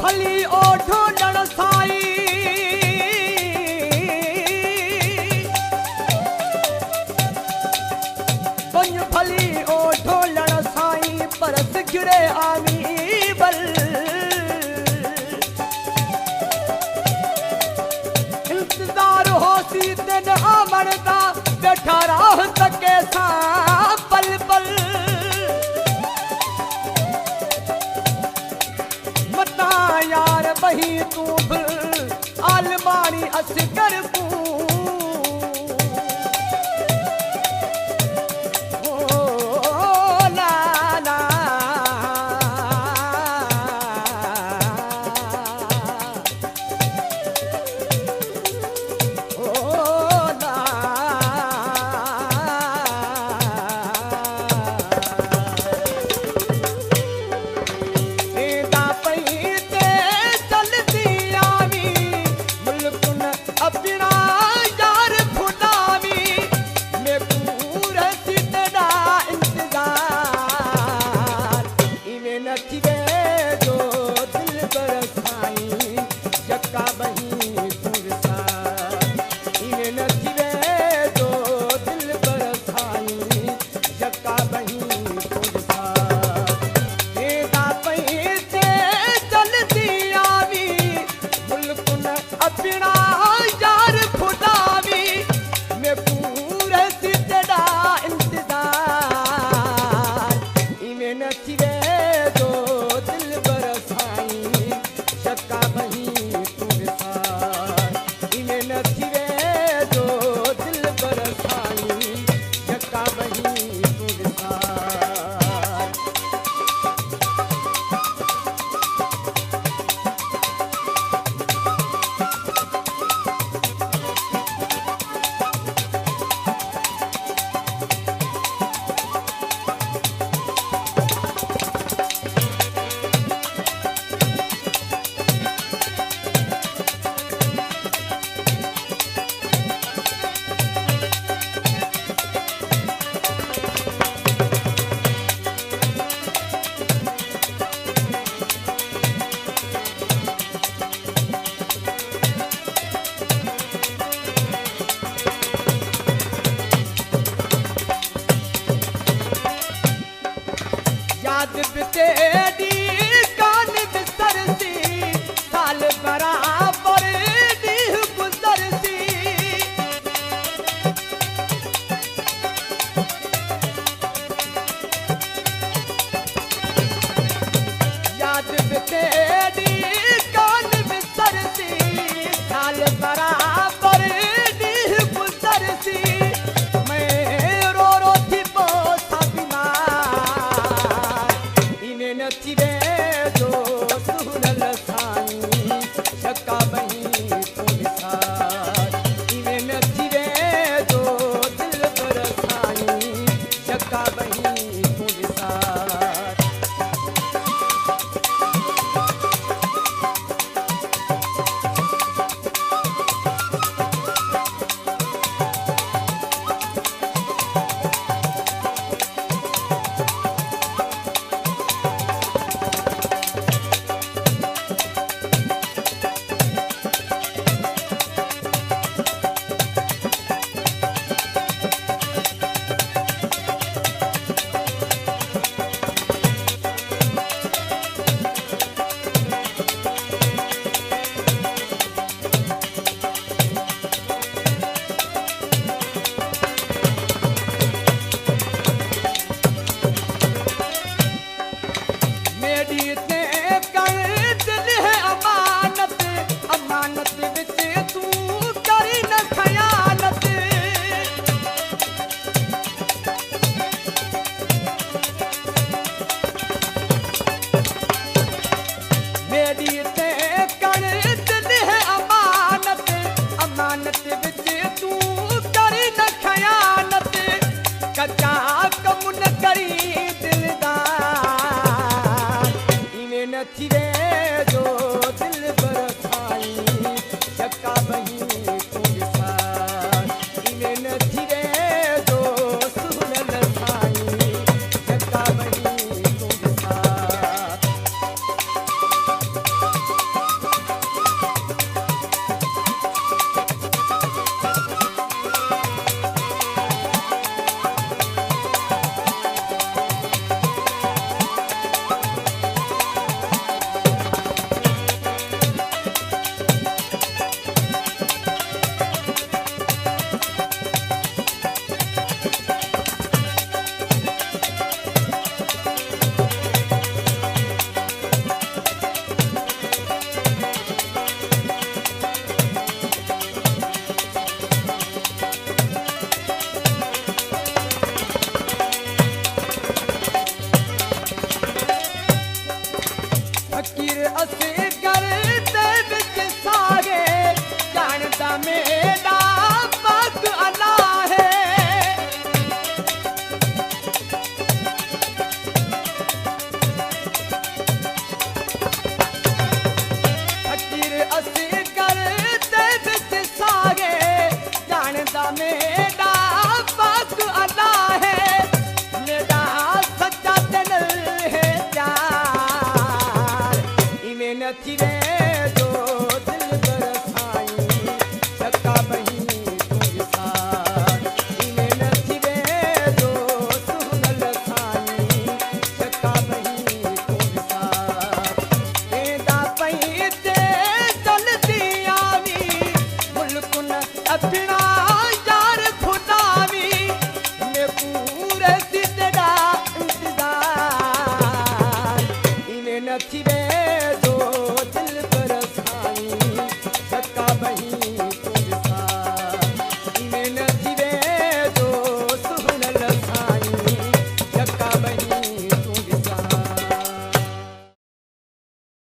भली ओ ढोलण साई मुंज भली ओ ढोलण साई परस गिरे आमी बल इंतजार हो सी दिन आमण दा बैठा राह तके सा पल पल मता यार बही तू आलमानी असगर को तेरी कान बिसरती साल बराबर दी गुजरती याद तेरी कान बिसरती साल बराबर दी गुजरती मैं रो रो थी बोसा बीमार नथिरे जो सुनल साई नथी वे जो दिल बरसाई चका बही तुझ साथ इने नथी वे जो सुनल साई चका बही तुझ साथ एदा पई ते चलती आवी मुल्क न अपना यार खुदावी ने पूरे सिद्धड़ा इंतजार इने नथी वे